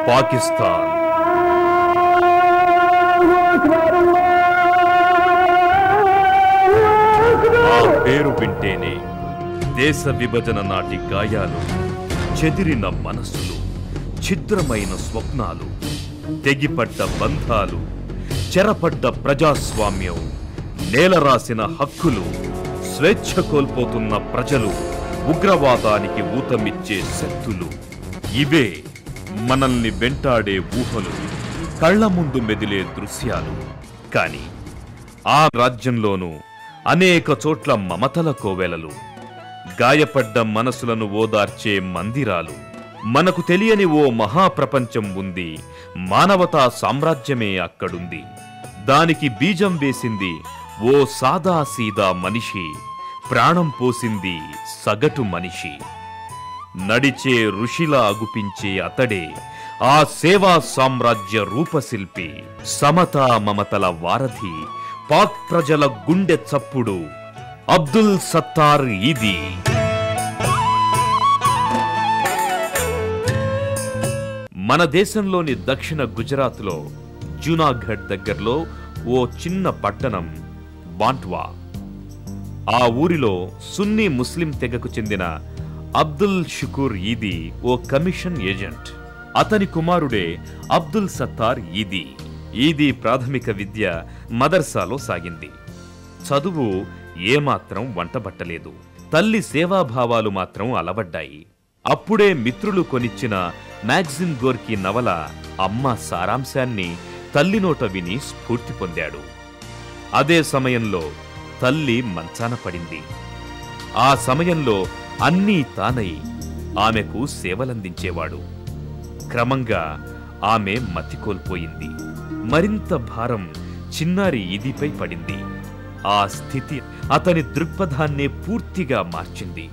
పాకిస్తాన్ ఆ పేరు వింటేనే దేశ విభజన నాటి గాయాలు, చెదిరిన మనసులు, ఛిద్రమైన స్వప్నాలు, తెగిపడ్డ బంధాలు, చెరపడ్డ ప్రజాస్వామ్యం, నేలరాసిన హక్కులు, స్వేచ్ఛ కోల్పోతున్న ప్రజలు, ఉగ్రవాదానికి ఊతమిచ్చే శక్తులు, ఇవే మనల్ని వెంటాడే ఊహలు, కళ్ల ముందు మెదిలే దృశ్యాలు. కాని ఆ రాజ్యంలోనూ అనేక చోట్ల మమతల కోవెలలు, గాయపడ్డ మనసులను ఓదార్చే మందిరాలు, మనకు తెలియని ఓ మహాప్రపంచం ఉంది. మానవతా సామ్రాజ్యమే అక్కడుంది. దానికి బీజం వేసింది ఓ సాదాసీదా మనిషి, ప్రాణం పోసింది సగటు మనిషి. నడిచే ఋషిలా అగుపించే అతడే ఆ సేవా సామ్రాజ్య రూపశిల్పి, సమతా మమతల వారధి, పాక్ ప్రజల గుండె చప్పుడు, అబ్దుల్ సత్తార్ ఈదీ. మన దేశంలోని దక్షిణ గుజరాత్లో జూనాగఢ్ దగ్గరలో ఓ చిన్న పట్టణం బాంట్వా. ఆ ఊరిలో సున్నీ ముస్లిం తెగకు చెందిన అబ్దుల్ షుకూర్ ఈదీ ఓ కమిషన్ ఏజెంట్. అతని కుమారుడే అబ్దుల్ సత్తార్ ఈదీ. ఈదీ ప్రాథమిక విద్య మదర్సాలో సాగింది. చదువు ఏమాత్రం వంటబట్టలేదు. తల్లి సేవాభావాలు మాత్రం అలవడ్డాయి. అప్పుడే మిత్రులు కొనిచ్చిన మ్యాగజిన్ గోర్కీ నవల అమ్మ సారాంశాన్ని తల్లి నోట విని స్ఫూర్తి పొందాడు. అదే సమయంలో తల్లి మంచాన పడింది. ఆ సమయంలో అన్నీ తానై ఆమెకు సేవలందించేవాడు. క్రమంగా ఆమె మతి కోల్పోయింది. మరింత భారం చిన్నారి ఈదీపై పడింది. ఆ స్థితి అతని దృక్పథాన్నే పూర్తిగా మార్చింది.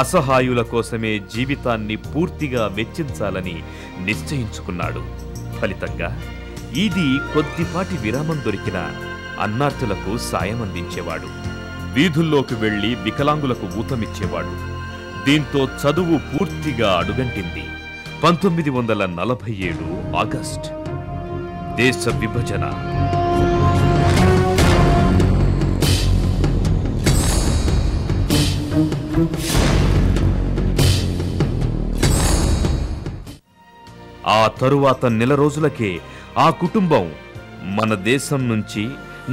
అసహాయుల కోసమే జీవితాన్ని పూర్తిగా వెచ్చించాలని నిశ్చయించుకున్నాడు. ఫలితంగా ఈదీ కొద్దిపాటి విరామం దొరికిన అన్నార్తులకు సాయం అందించేవాడు. వీధుల్లోకి వెళ్లి వికలాంగులకు ఊతమిచ్చేవాడు. దీంతో చదువు పూర్తిగా అడుగంటింది. 1947 ఆగస్టు, దేశ విభజన. ఆ తరువాత నెల రోజులకే ఆ కుటుంబం మన దేశం నుంచి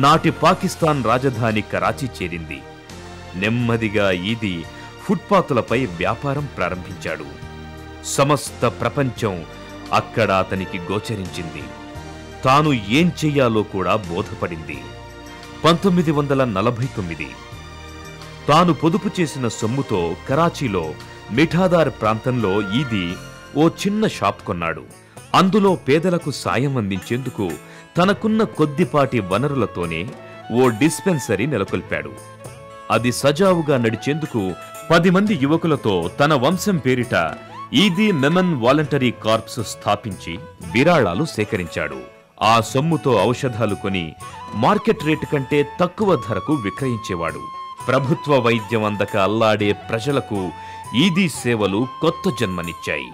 నాటి పాకిస్తాన్ రాజధాని కరాచీ చేరింది. నెమ్మదిగా ఈదీ ఫుట్పాతులపై వ్యాపారం ప్రారంభించాడు. సమస్త ప్రపంచం అక్కడ అతనికి గోచరించింది. తాను ఏం చెయ్యాలో కూడా బోధపడింది. 1949 తాను పొదుపు చేసిన సొమ్ముతో కరాచీలో మిఠాదార్ ప్రాంతంలో ఈదీ ఓ చిన్న షాప్ కొన్నాడు. అందులో పేదలకు సాయం అందించేందుకు తనకున్న కొద్దిపాటి వనరులతోనే ఓ డిస్పెన్సరీ నెలకొల్పాడు. అది సజావుగా నడిచేందుకు 10 మంది యువకులతో తన వంశం పేరిట ఈదీ మెమన్ వాలంటరీ కార్ప్స్ స్థాపించి విరాళాలు సేకరించాడు. ఆ సొమ్ముతో ఔషధాలు కొని మార్కెట్ రేటు కంటే తక్కువ ధరకు విక్రయించేవాడు. ప్రభుత్వ వైద్యం అందక అల్లాడే ప్రజలకు ఈదీ సేవలు కొత్త జన్మనిచ్చాయి.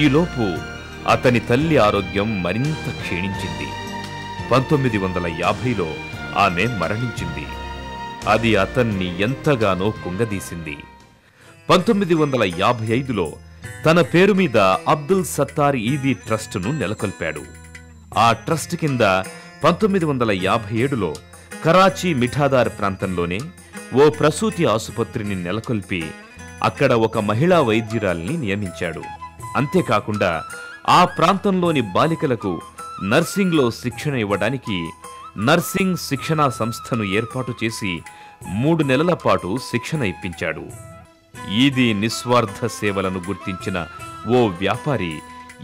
ఈలోపు అతని తల్లి ఆరోగ్యం మరింత క్షీణించింది. 1950లో ఆమె మరణించింది. అది అతన్ని ఎంతగానో కుంగదీసింది. 1955లో తన పేరు మీద అబ్దుల్ సత్తార్ ఈదీ ట్రస్టును నెలకొల్పాడు. ఆ ట్రస్ట్ కింద 1957లో కరాచీ మిఠాదార్ ప్రాంతంలోనే ఓ ప్రసూతి ఆసుపత్రిని నెలకొల్పి అక్కడ ఒక మహిళా వైద్యురాల్ని నియమించాడు. అంతేకాకుండా ఆ ప్రాంతంలోని బాలికలకు నర్సింగ్లో శిక్షణ ఇవ్వడానికి నర్సింగ్ శిక్షణా సంస్థను ఏర్పాటు చేసి 3 నెలల పాటు శిక్షణ ఇప్పించాడు. ఈదీ నిస్వార్థ సేవలను గుర్తించిన ఓ వ్యాపారి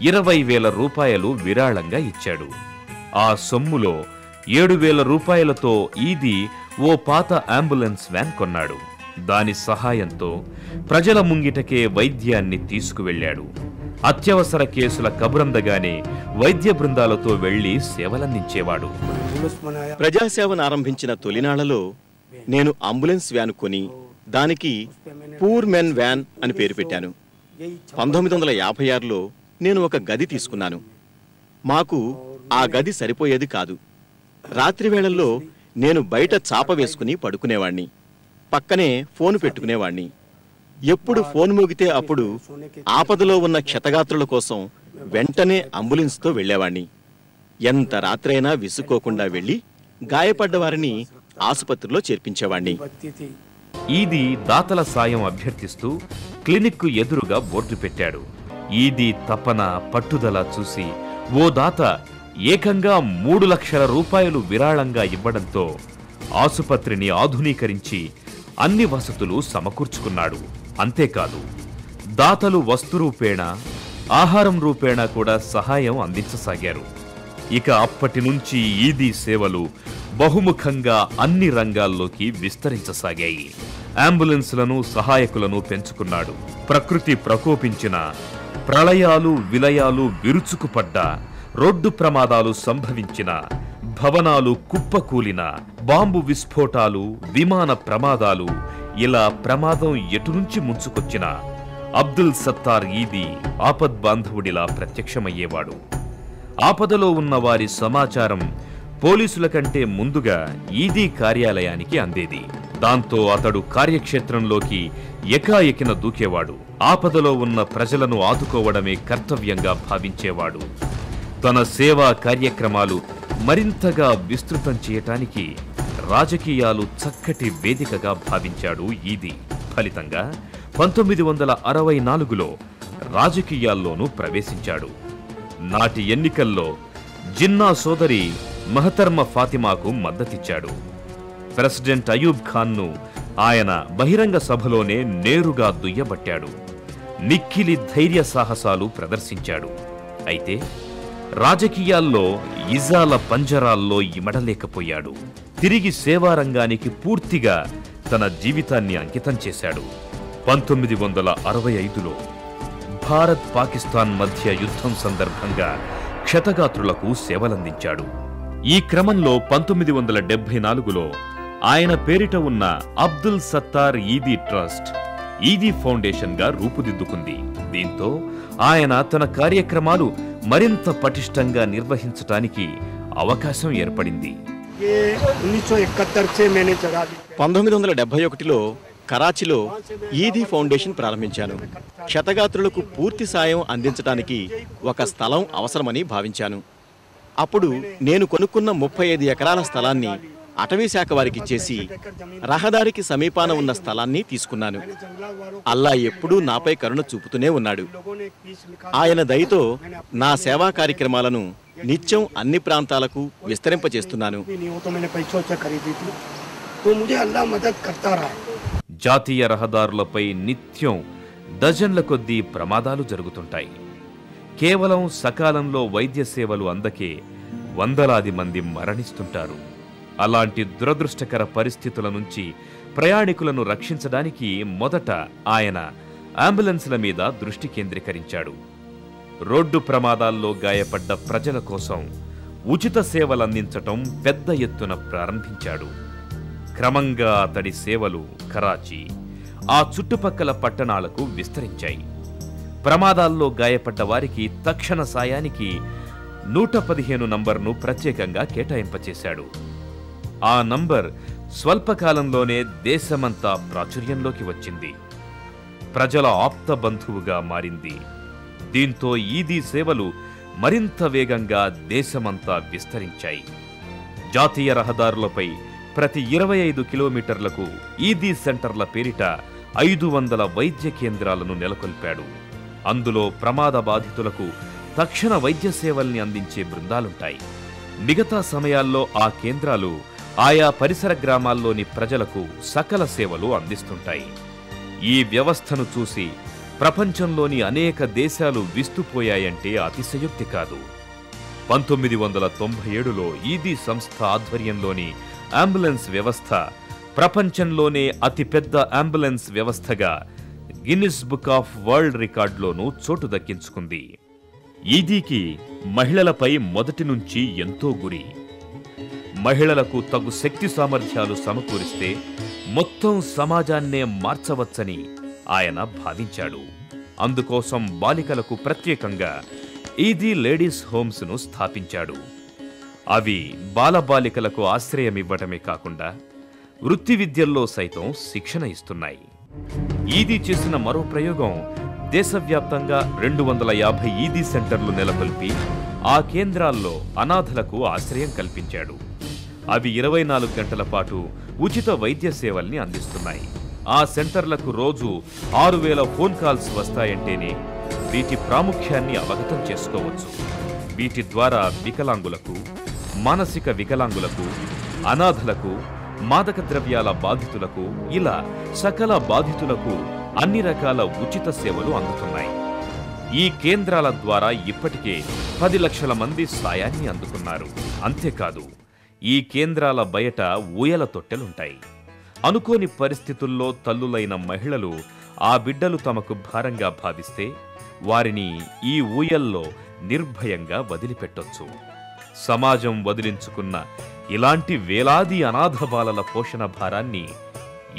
20,000 రూపాయలు విరాళంగా ఇచ్చాడు. ఆ సొమ్ములో 7,000 రూపాయలతో ఈదీ ఓ పాత అంబులెన్స్ వ్యాన్ కొన్నాడు. దాని సహాయంతో ప్రజల ముంగిటకే వైద్యాన్ని తీసుకువెళ్లాడు. అత్యవసర కేసుల కబురందగానే వైద్య బృందాలతో వెళ్లి సేవలందించేవాడు. ప్రజాసేవను ఆరంభించిన తొలినాళ్లలో నేను అంబులెన్స్ వ్యాన్ కొని దానికి పూర్ మెన్ వ్యాన్ అని పేరు పెట్టాను. 1956లో నేను ఒక గది తీసుకున్నాను. మాకు ఆ గది సరిపోయేది కాదు. రాత్రి వేళల్లో నేను బయట చాప వేసుకుని పడుకునేవాణ్ణి. పక్కనే ఫోన్ పెట్టుకునేవాణ్ణి. ఎప్పుడు ఫోన్ మోగితే అప్పుడు ఆపదలో ఉన్న క్షతగాత్రుల కోసం వెంటనే అంబులెన్స్తో వెళ్లేవాణ్ణి. ఎంత రాత్రైనా విసుక్కోకుండా వెళ్లి గాయపడ్డ వారిని ఆసుపత్రిలో చేర్పించేవాణ్ణి. ఈదీ దాతల సాయం అభ్యర్థిస్తూ క్లినిక్కు ఎదురుగా బోర్డు పెట్టాడు. ఈదీ తపన, పట్టుదల చూసి ఓ దాత ఏకంగా 3 లక్షల రూపాయలు విరాళంగా ఇవ్వడంతో ఆసుపత్రిని ఆధునీకరించి అన్ని వసతులు సమకూర్చుకున్నాడు. అంతేకాదు, దాతలు వస్తు రూపేణ, ఆహారం రూపేణ కూడా సహాయం అందించసాగారు. ఇక అప్పటి నుంచి ఈదీ సేవలు బహుముఖంగా అన్ని రంగాల్లోకి విస్తరించసాగాయి. అంబులెన్స్లను, సహాయకులను పెంచుకున్నాడు. ప్రకృతి ప్రకోపించిన, ప్రళయాలు, విలయాలు విరుచుకుపడ్డ, రోడ్డు ప్రమాదాలు సంభవించిన, భవనాలు కుప్పకూలిన, బాంబు విస్ఫోటాలు, విమాన ప్రమాదాలు, ఇలా ప్రమాదం ఎటునుంచి ముంచుకొచ్చిన అబ్దుల్ సత్తార్ ఈదీ ఆపద్బాంధవుడిలా ప్రత్యక్షమయ్యేవాడు. ఆపదలో ఉన్న వారి సమాచారం పోలీసుల కంటే ముందుగా ఈదీ కార్యాలయానికి అందేది. దాంతో అతడు కార్యక్షేత్రంలోకి ఎకాఎకిన దూకేవాడు. ఆపదలో ఉన్న ప్రజలను ఆదుకోవడమే కర్తవ్యంగా భావించేవాడు. తన సేవా కార్యక్రమాలు మరింతగా విస్తృతం చేయటానికి రాజకీయాలు చక్కటి వేదికగా భావించాడు ఈదీ. ఫలితంగా 1964లో రాజకీయాల్లోనూ ప్రవేశించాడు. నాటి ఎన్నికల్లో జిన్నా సోదరి మహతర్మ ఫాతిమాకు మద్దతిచ్చాడు. ప్రెసిడెంట్ అయూబ్ ఖాన్ను ఆయన బహిరంగ సభలోనే నేరుగా దుయ్యబట్టాడు. మిక్కిలి ధైర్య సాహసాలు ప్రదర్శించాడు. అయితే రాజకీయాల్లో ఇజాల పంజరాల్లో ఇమడలేకపోయాడు. తిరిగి సేవారంగానికి పూర్తిగా తన జీవితాన్ని అంకితం చేశాడు. 1965లో భారత్ పాకిస్తాన్ మధ్య యుద్ధం సందర్భంగా క్షతగాత్రులకు సేవలందించాడు. ఈ క్రమంలో 1974లో ఆయన పేరిట ఉన్న అబ్దుల్ సత్తార్ ఈదీ ట్రస్ట్ ఈదీ ఫౌండేషన్గా రూపుదిద్దుకుంది. దీంతో ఆయన తన కార్యక్రమాలు మరింత పటిష్టంగా నిర్వహించటానికి అవకాశం ఏర్పడింది. 1971లో కరాచీలో ఈదీ ఫౌండేషన్ ప్రారంభించాను. క్షతగాత్రులకు పూర్తి సాయం అందించడానికి ఒక స్థలం అవసరమని భావించాను. అప్పుడు నేను కొనుక్కున్న 35 ఎకరాల స్థలాన్ని అటవీ శాఖ వారికి ఇచ్చేసి రహదారికి సమీపాన ఉన్న స్థలాన్ని తీసుకున్నాను. అల్లా ఎప్పుడూ నాపై కరుణ చూపుతూనే ఉన్నాడు. ఆయన దయతో నా సేవా కార్యక్రమాలను నిత్యం అన్ని ప్రాంతాలకు విస్తరింపచేస్తున్నాను. జాతీయ రహదారులపై నిత్యం డజన్ల కొద్దీ ప్రమాదాలు జరుగుతుంటాయి. కేవలం సకాలంలో వైద్య సేవలు అందకే వందలాది మంది మరణిస్తుంటారు. అలాంటి దురదృష్టకర పరిస్థితుల నుంచి ప్రయాణికులను రక్షించడానికి మొదట ఆయన అంబులెన్స్ల మీద దృష్టి కేంద్రీకరించాడు. రోడ్డు ప్రమాదాల్లో గాయపడ్డ ప్రజల కోసం ఉచిత సేవలందించటం పెద్ద ఎత్తున ప్రారంభించాడు. క్రమంగా అతడి సేవలు కరాచీ, ఆ చుట్టుపక్కల పట్టణాలకు విస్తరించాయి. ప్రమాదాల్లో గాయపడ్డ వారికి తక్షణ సాయానికి 115 నంబర్ను ప్రత్యేకంగా కేటాయింపచేశాడు. ఆ నంబర్ స్వల్పకాలంలోనే దేశమంతా ప్రాచుర్యంలోకి వచ్చింది. ప్రజల ఆప్త బంధువుగా మారింది. దీంతో ఈదీ సేవలు మరింత వేగంగా దేశమంతా విస్తరించాయి. జాతీయ రహదారులపై ప్రతి 25 కిలోమీటర్లకు ఈదీ సెంటర్ల పేరిట 500 వైద్య కేంద్రాలను నెలకొల్పాడు. అందులో ప్రమాద బాధితులకు తక్షణ వైద్య సేవల్ని అందించే బృందాలుంటాయి. మిగతా సమయాల్లో ఆ కేంద్రాలు ఆయా పరిసర గ్రామాల్లోని ప్రజలకు సకల సేవలు అందిస్తుంటాయి. ఈ వ్యవస్థను చూసి ప్రపంచంలోని అనేక దేశాలు విస్తుపోయాయంటే అతిశయోక్తి కాదు. 1997లో ఈదీ సంస్థ ఆధ్వర్యంలోని అంబులెన్స్ వ్యవస్థ ప్రపంచంలోనే అతిపెద్ద అంబులెన్స్ వ్యవస్థగా గిన్నిస్ బుక్ ఆఫ్ వరల్డ్ రికార్డులోనూ చోటు దక్కించుకుంది. ఈదీకి మహిళలపై మొదటి నుంచి ఎంతో గురి. మహిళలకు తగు శక్తి సామర్థ్యాలు సమకూరిస్తే మొత్తం సమాజాన్నే మార్చవచ్చని ఆయన భావించాడు. అందుకోసం బాలికలకు ప్రత్యేకంగా ఈదీ లేడీస్ హోమ్స్ను స్థాపించాడు. అవి బాలబాలికలకు ఆశ్రయమివ్వటమే కాకుండా వృత్తి విద్యల్లో సైతం శిక్షణ ఇస్తున్నాయి. ఈదీ చేసిన మరో ప్రయోగం దేశవ్యాప్తంగా 250 ఈదీ సెంటర్లు నెలకొల్పి ఆ కేంద్రాల్లో అనాథలకు ఆశ్రయం కల్పించాడు. అవి 24 గంటల పాటు ఉచిత వైద్య సేవల్ని అందిస్తున్నాయి. ఆ సెంటర్లకు రోజు 6000 ఫోన్ కాల్స్ వస్తాయంటేనే వీటి ప్రాముఖ్యాన్ని అవగతం చేసుకోవచ్చు. వీటి ద్వారా వికలాంగులకు, మానసిక వికలాంగులకు, అనాథలకు, మాదక ద్రవ్యాల బాధితులకు ఇలా సకల బాధితులకు అన్ని రకాల ఉచిత సేవలు అందుతున్నాయి. ఈ కేంద్రాల ద్వారా ఇప్పటికే 10 లక్షల మంది సాయాన్ని అందుకున్నారు. అంతేకాదు, ఈ కేంద్రాల బయట ఊయల తొట్టెలుంటాయి. అనుకోని పరిస్థితుల్లో తల్లులైన మహిళలు ఆ బిడ్డలు తమకు భారంగా భావిస్తే వారిని ఈ ఊయల్లో నిర్భయంగా వదిలిపెట్టొచ్చు. సమాజం వదిలించుకున్న ఇలాంటి వేలాది అనాథ బాలల పోషణ భారాన్ని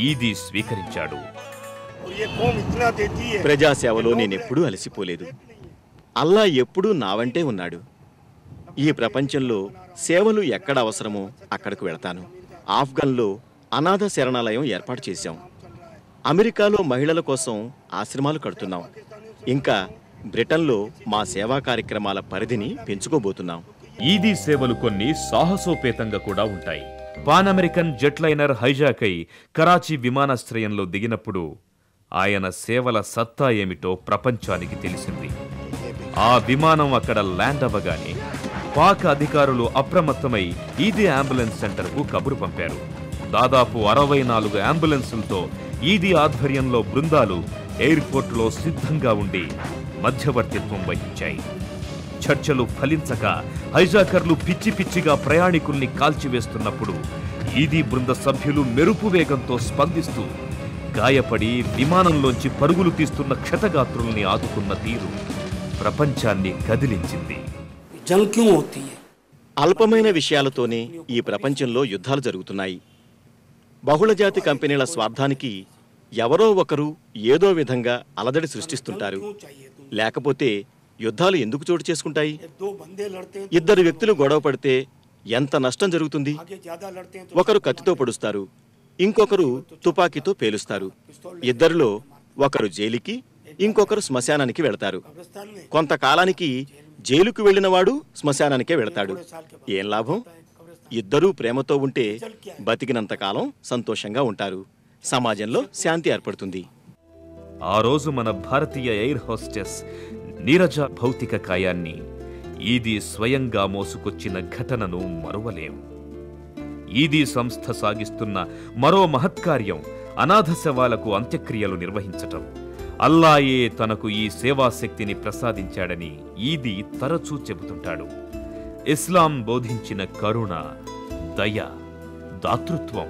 ఈదీ స్వీకరించాడు. ప్రజాసేవలో నేనెప్పుడూ అలసిపోలేదు. అల్లా ఎప్పుడూ నా వంటే ఉన్నాడు. ఈ ప్రపంచంలో సేవలు ఎక్కడ అవసరమో అక్కడికి వెళతాను. ఆఫ్ఘన్లో అనాథ శరణాలయం ఏర్పాటు చేశాం. అమెరికాలో మహిళల కోసం ఆశ్రమాలు కడుతున్నాం. ఇంకా బ్రిటన్లో మా సేవా కార్యక్రమాల పరిధిని పెంచుకోబోతున్నాం. ఈదీ సేవలు కొన్ని సాహసోపేతంగా కూడా ఉంటాయి. Pan American jet liner hijack అయి కరాచీ విమానాశ్రయంలో దిగినప్పుడు ఆయన సేవల సత్తా ఏమిటో ప్రపంచానికి తెలిసింది. ఆ విమానం అక్కడ ల్యాండ్ అవ్వగానే పాక్ అధికారులు అప్రమత్తమై ఈదీ అంబులెన్స్ సెంటర్కు కబురు పంపారు. దాదాపు 64 అంబులెన్సులతో ఈదీ ఆధ్వర్యంలో బృందాలు ఎయిర్పోర్టులో సిద్ధంగా ఉండి మధ్యవర్తిత్వం వహించాయి. చర్చలు ఫలించక హైజాకర్లు పిచ్చి పిచ్చిగా ప్రయాణికుల్ని కాల్చివేస్తున్నప్పుడు ఈదీ బృంద సభ్యులు మెరుపు వేగంతో స్పందిస్తూ గాయపడి విమానంలోంచి పరుగులు తీస్తున్న క్షతగాత్రుల్ని ఆదుకున్న తీరు ప్రపంచాన్ని కదిలించింది. అల్పమైన విషయాలతోనే ఈ ప్రపంచంలో యుద్ధాలు జరుగుతున్నాయి. బహుళజాతి కంపెనీల స్వార్థానికి ఎవరో ఒకరు ఏదో విధంగా అలజడి సృష్టిస్తుంటారు. లేకపోతే యుద్ధాలు ఎందుకు చోటు చేసుకుంటాయి? ఇద్దరు వ్యక్తులు గొడవ పడితే ఎంత నష్టం జరుగుతుంది? ఒకరు కత్తితో పొడుస్తారు, ఇంకొకరు తుపాకీతో పేలుస్తారు. ఇద్దరిలో ఒకరు జైలుకి, ఇంకొకరు శ్మశానానికి వెళతారు. కొంతకాలానికి జైలుకు వెళ్ళినవాడు శ్మశానానికే వెళతాడు. ఏం లాభం? ఇద్దరూ ప్రేమతో ఉంటే బతికినంతకాలం సంతోషంగా ఉంటారు. సమాజంలో శాంతి ఏర్పడుతుంది. ఆ రోజు మన భారతీయ ఎయిర్ హోస్టెస్ నీరజ భౌతిక కాయాన్ని ఈదీ స్వయంగా మోసుకొచ్చిన ఘటనను మరువలేం. ఈదీ సంస్థ సాగిస్తున్న మరో మహత్కార్యం అనాథ శవాలకు అంత్యక్రియలు నిర్వహించటం. అల్లాయే తనకు ఈ సేవాశక్తిని ప్రసాదించాడని ఈదీ తరచూ చెబుతుంటాడు. ఇస్లాం బోధించిన కరుణ, దయ, దాతృత్వం,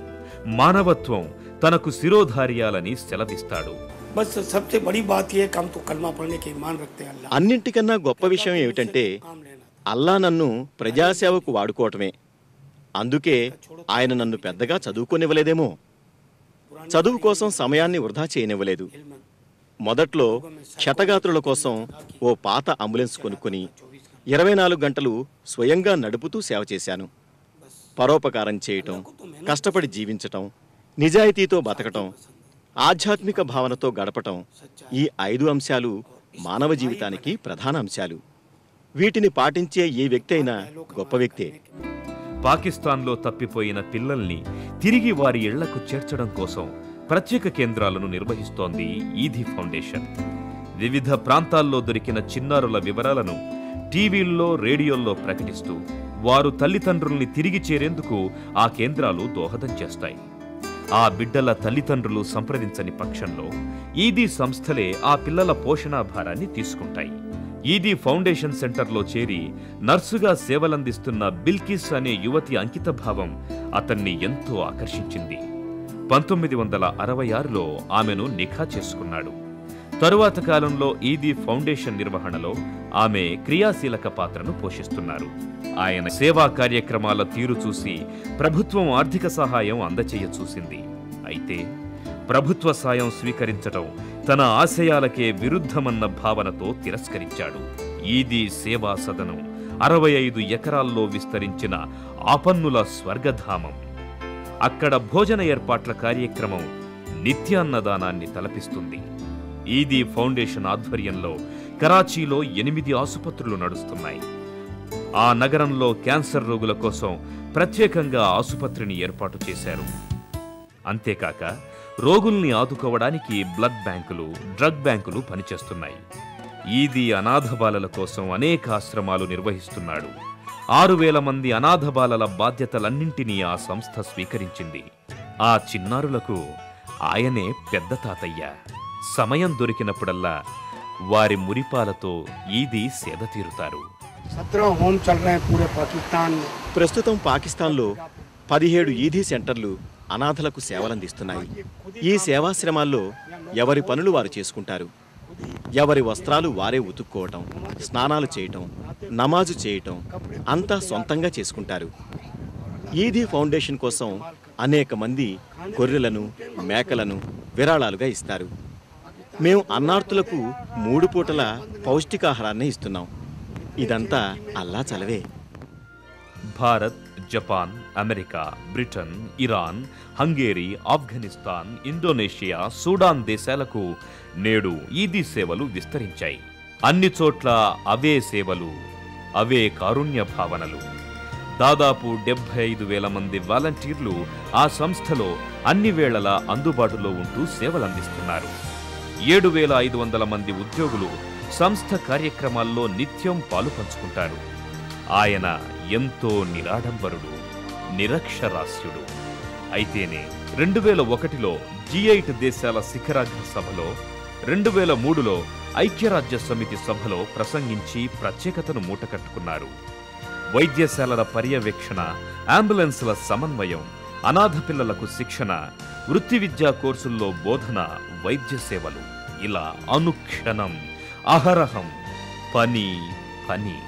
మానవత్వం తనకు శిరోధార్యాలని సెలవిస్తాడు. అన్నింటికన్నా గొప్ప విషయం ఏమిటంటే అల్లా నన్ను ప్రజాసేవకు వాడుకోవటమే. అందుకే ఆయన నన్ను పెద్దగా చదువుకోనివ్వలేదేమో. చదువు కోసం సమయాన్ని వృధా చేయనివ్వలేదు. మొదట్లో క్షతగాత్రుల కోసం ఓ పాత అంబులెన్స్ కొనుక్కొని 24 గంటలు స్వయంగా నడుపుతూ సేవ చేశాను. పరోపకారం చేయటం, కష్టపడి జీవించటం, నిజాయితీతో బతకటం, ఆధ్యాత్మిక భావనతో గడపటం, ఈ 5 అంశాలు మానవ జీవితానికి ప్రధాన అంశాలు. వీటిని పాటించే ఏ వ్యక్తి అయినా గొప్ప వ్యక్తే. పాకిస్తాన్లో తప్పిపోయిన పిల్లల్ని తిరిగి వారి ఇళ్లకు చేర్చడం కోసం ప్రత్యేక కేంద్రాలను నిర్వహిస్తోంది ఈదీ ఫౌండేషన్. వివిధ ప్రాంతాల్లో దొరికిన చిన్నారుల వివరాలను టీవీల్లో, రేడియోల్లో ప్రకటిస్తూ వారు తల్లిదండ్రుల్ని తిరిగి చేరేందుకు ఆ కేంద్రాలు దోహదం చేస్తాయి. ఆ బిడ్డల తల్లిదండ్రులు సంప్రదించని పక్షంలో ఈదీ సంస్థలే ఆ పిల్లల పోషణా భారాన్ని తీసుకుంటాయి. ఈదీ ఫౌండేషన్ సెంటర్లో చేరి నర్సుగా సేవలందిస్తున్న బిల్కిస్ అనే యువతి అంకితభావం అతన్ని ఎంతో ఆకర్షించింది. 1966లో ఆమెను నిఖా చేసుకున్నాడు. తరువాత కాలంలో ఈదీ ఫౌండేషన్ నిర్వహణలో ఆమె క్రియాశీలక పాత్రను పోషిస్తున్నారు. ఆయన సేవా కార్యక్రమాల తీరు చూసి ప్రభుత్వం ఆర్థిక సహాయం అందచేయ చూసింది. అయితే ప్రభుత్వ సాయం స్వీకరించటం తన ఆశయాలకే విరుద్ధమన్న భావనతో తిరస్కరించాడు. ఈదీ సేవా సదనం 65 ఎకరాల్లో విస్తరించిన ఆపన్నుల స్వర్గధామం. అక్కడ భోజన ఏర్పాట్ల కార్యక్రమం నిత్యాన్నదానాన్ని తలపిస్తుంది. ఈదీ ఫౌండేషన్ ఆధ్వర్యంలో కరాచీలో 8 ఆసుపత్రులు నడుస్తున్నాయి. ఆ నగరంలో క్యాన్సర్ రోగుల కోసం ప్రత్యేకంగా ఆసుపత్రిని ఏర్పాటు చేశారు. అంతేకాక రోగుల్ని ఆదుకోవడానికి బ్లడ్ బ్యాంకులు, డ్రగ్ బ్యాంకులు పనిచేస్తున్నాయి. ఈదీ అనాథ బాలల కోసం అనేక ఆశ్రమాలు నిర్వహిస్తున్నాడు. 6,000 మంది అనాథ బాలల బాధ్యతలన్నింటినీ ఆ సంస్థ స్వీకరించింది. ఆ చిన్నారులకు ఆయనే పెద్ద తాతయ్య. సమయం దొరికినప్పుడల్లా వారి మురిపాలతో ఈదీ సేద తీరుతారు. ప్రస్తుతం పాకిస్తాన్లో 17 ఈదీ సెంటర్లు అనాథలకు సేవలందిస్తున్నాయి. ఈ సేవాశ్రమాల్లో ఎవరి పనులు వారు చేసుకుంటారు. ఎవరి వస్త్రాలు వారే ఉతుక్కోవటం, స్నానాలు చేయటం, నమాజు చేయటం అంతా సొంతంగా చేసుకుంటారు. ఈదీ ఫౌండేషన్ కోసం అనేక మంది గొర్రెలను, మేకలను విరాళాలుగా ఇస్తారు. మేము అన్నార్తులకు 3 పూటల పౌష్టికాహారాన్ని ఇస్తున్నాం. ఇదంతా అల్లా చలవే. Bharat, Japan, America, Britain, Iran, Hungary, Afghanistan, Indonesia, Sudan దేశాలకు నేడు ఈదీ సేవలు విస్తరించాయి. అన్ని చోట్ల అవే సేవలు, అవే కారుణ్య భావనలు. దాదాపు 75,000 మంది వాలంటీర్లు ఆ సంస్థలో అన్ని వేళలా అందుబాటులో ఉంటూ సేవలందిస్తున్నారు. 7,500 మంది ఉద్యోగులు సంస్థ కార్యక్రమాల్లో నిత్యం పాలు పంచుకుంటారు. ఆయన ఎంతో నిరాడంబరుడు, నిరక్షరాస్యుడు. అయితేనే 2001లో G8 దేశాల శిఖరాగ్ర సభలో, 2003లో ఐక్యరాజ్య సమితి సభలో ప్రసంగించి ప్రత్యేకతను మూటకట్టుకున్నారు. వైద్యశాలల పర్యవేక్షణ, అంబులెన్స్ల సమన్వయం, అనాథ పిల్లలకు శిక్షణ, వృత్తి విద్యా కోర్సుల్లో బోధన, వైద్య సేవలు, ఇలా అనుక్షణం అహరహం పని పని.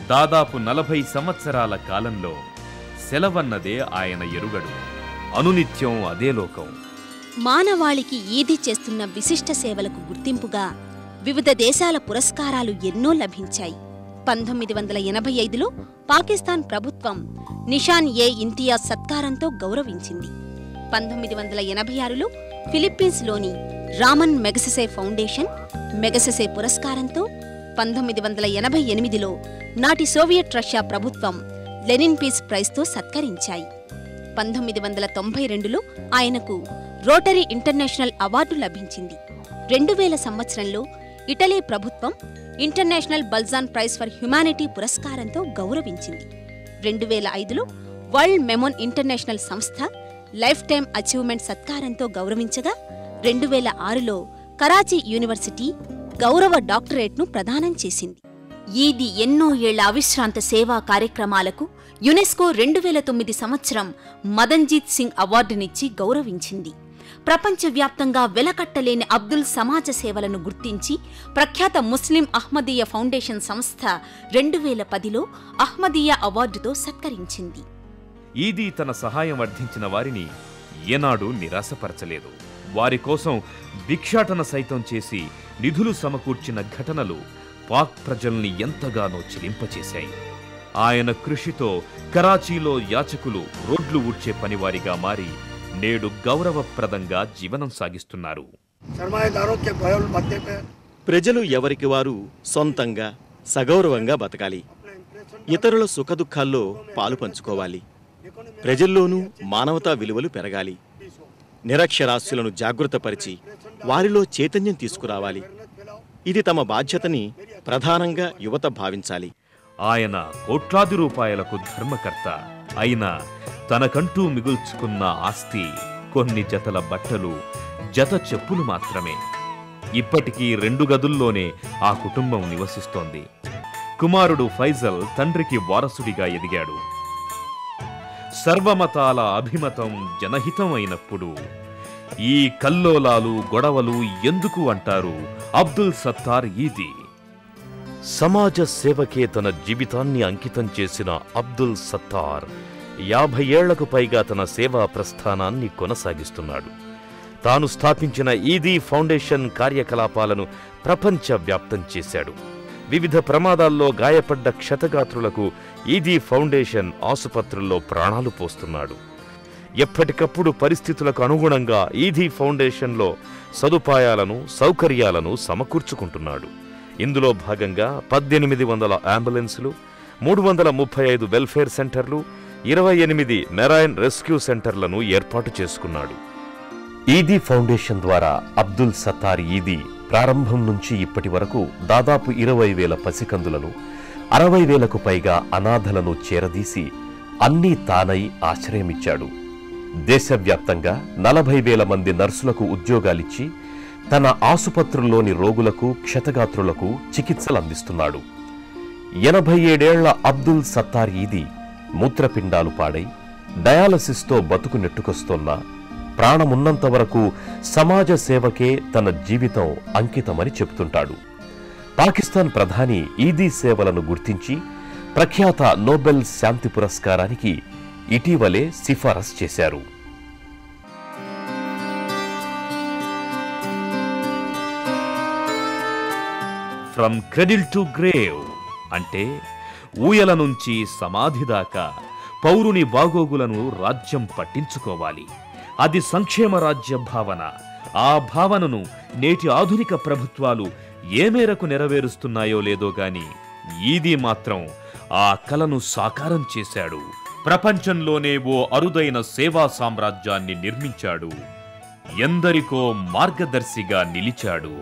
దాదాపు 40 సంవత్సరాల కాలంలో సెలవన్నదే ఆయన ఎరుగడు. అనునిత్యం అదే లోకం. మానవాళికి ఈదీ చేస్తున్న విశిష్ట సేవలకు గుర్తింపుగా వివిధ దేశాల పురస్కారాలు ఎన్నో లభించాయి. 1985లో పాకిస్తాన్ ప్రభుత్వం నిషాన్-ఏ-ఇంతియాజ్ సత్కారంతో గౌరవించింది. 1986లో ఫిలిప్పీన్స్లోని రామన్ మెగసెసే ఫౌండేషన్ మెగసెసే పురస్కారంతో, 1988లో నాటి సోవియట్ రష్యా ప్రభుత్వం లెనిన్ పీస్ ప్రైజ్తో సత్కరించాయి. 1992లో ఆయనకు రోటరీ ఇంటర్నేషనల్ అవార్డు లభించింది. 2000 సంవత్సరంలో ఇటలీ ప్రభుత్వం International Balzan prize for humanity పురస్కారంతో గౌరవించింది. 2005లో వరల్డ్ మెమోన్ ఇంటర్నేషనల్ సంస్థ లైఫ్ టైమ్ అచీవ్మెంట్ సత్కారంతో గౌరవించగా, 2006లో కరాచీ యూనివర్సిటీ గౌరవ డాక్టరేట్ను ప్రదానం చేసింది. ఈదీ ఎన్నో ఏళ్ల అవిశ్రాంత సేవా కార్యక్రమాలకు యునెస్కో 2009 సంవత్సరం మదన్జీత్ సింగ్ అవార్డునిచ్చి గౌరవించింది. ప్రపంచవ్యాప్తంగా వెలకట్టలేని అబ్దుల్ సమాజ సేవలను గుర్తించి ప్రఖ్యాత ముస్లిం అహ్మదీయ ఫౌండేషన్ సంస్థ 2010లో అహ్మదీయ అవార్డుతో సత్కరించింది. ఈదీ తన సహాయం అర్థించిన వారిని ఏనాడు నిరాశపరచలేదు. వారి కోసం భిక్షాటన సైతం చేసి నిధులు సమకూర్చిన ఘటనలు పాక్ ప్రజల్ని ఎంతగానో చిలింపచేశాయి. ఆయన కృషితో కరాచీలో యాచకులు రోడ్లు ఊడ్చే పనివారిగా మారి నేడు గౌరవప్రదంగా జీవనం సాగిస్తున్నారు. ప్రజలు ఎవరికి వారు సొంతంగా సగౌరవంగా బతకాలి. ఇతరుల సుఖదుఖాల్లో పాలు పంచుకోవాలి. ప్రజల్లోనూ మానవతా విలువలు పెరగాలి. నిరక్షరాస్యులను జాగృతపరిచి వారిలో చైతన్యం తీసుకురావాలి. ఇది తమ బాధ్యతని ప్రధానంగా యువత భావించాలి. ఆయన కోట్లాది రూపాయలకు ధర్మకర్త. అయినా తనకంటూ మిగుల్చుకున్న ఆస్తి కొన్ని జతల బట్టలు, జత చెప్పులు మాత్రమే. ఇప్పటికీ 2 గదుల్లోనే ఆ కుటుంబం నివసిస్తోంది. కుమారుడు ఫైజల్ తండ్రికి వారసుడిగా ఎదిగాడు. సర్వమతాల అభిమతం జనహితం అయినప్పుడు ఈ కల్లోలాలు గొడవలు ఎందుకు అంటారు అబ్దుల్ సత్తార్ ఈదీ. సమాజ సేవకే తన జీవితాన్ని అంకితం చేసిన అబ్దుల్ సత్తార్ 50 ఏళ్లకు పైగా తన సేవా ప్రస్థానాన్ని కొనసాగిస్తున్నాడు. తాను స్థాపించిన ఈదీ ఫౌండేషన్ కార్యకలాపాలను ప్రపంచవ్యాప్తం చేశాడు. వివిధ ప్రమాదాల్లో గాయపడ్డ క్షతగాత్రులకు ఈదీ ఫౌండేషన్ ఆసుపత్రుల్లో ప్రాణాలు పోస్తున్నాడు. ఎప్పటికప్పుడు పరిస్థితులకు అనుగుణంగా ఈదీ ఫౌండేషన్లో సదుపాయాలను, సౌకర్యాలను సమకూర్చుకుంటున్నాడు. ఇందులో భాగంగా 1800 అంబులెన్సులు, 335 వెల్ఫేర్ సెంటర్లు, 28 మెరైన్ రెస్క్యూ సెంటర్లను ఏర్పాటు చేసుకున్నాడు. ఈదీ ఫౌండేషన్ ద్వారా అబ్దుల్ సత్తార్ ఈదీ ప్రారంభం నుంచి ఇప్పటి వరకు దాదాపు 20,000 పసికందులను, 60,000కు పైగా అనాథలను చేరదీసి అన్నీ తానై ఆశ్రయమిచ్చాడు. దేశవ్యాప్తంగా 40,000 మంది నర్సులకు ఉద్యోగాలిచ్చి తన ఆసుపత్రుల్లోని రోగులకు, క్షతగాత్రులకు చికిత్సలు అందిస్తున్నాడు. 87 ఏళ్ల అబ్దుల్ సత్తార్ ఈదీ మూత్రపిండాలు పాడై డయాలసిస్తో బతుకు నెట్టుకొస్తున్న ప్రాణమున్నంత వరకు సమాజ సేవకే తన జీవితం అంకితమని చెబుతుంటాడు. పాకిస్తాన్ ప్రధాని ఈదీ సేవలను గుర్తించి ప్రఖ్యాత నోబెల్ శాంతి పురస్కారానికి ఇటీవలే సిఫారసు చేశారు. ఫ్రమ్ క్రెడిల్ టు గ్రేవ్ అంటే ఊయల నుంచి సమాధి దాకా పౌరుని బాగోగులను రాజ్యం పట్టించుకోవాలి. అది సంక్షేమ రాజ్య భావన. ఆ భావనను నేటి ఆధునిక ప్రభుత్వాలు ఏ మేరకు నెరవేరుస్తున్నాయో లేదో గాని ఈదీ మాత్రం ఆ కలను సాకారం చేశాడు. ప్రపంచంలోనే ఓ అరుదైన సేవా సామ్రాజ్యాన్ని నిర్మించాడు. ఎందరికో మార్గదర్శిగా నిలిచాడు.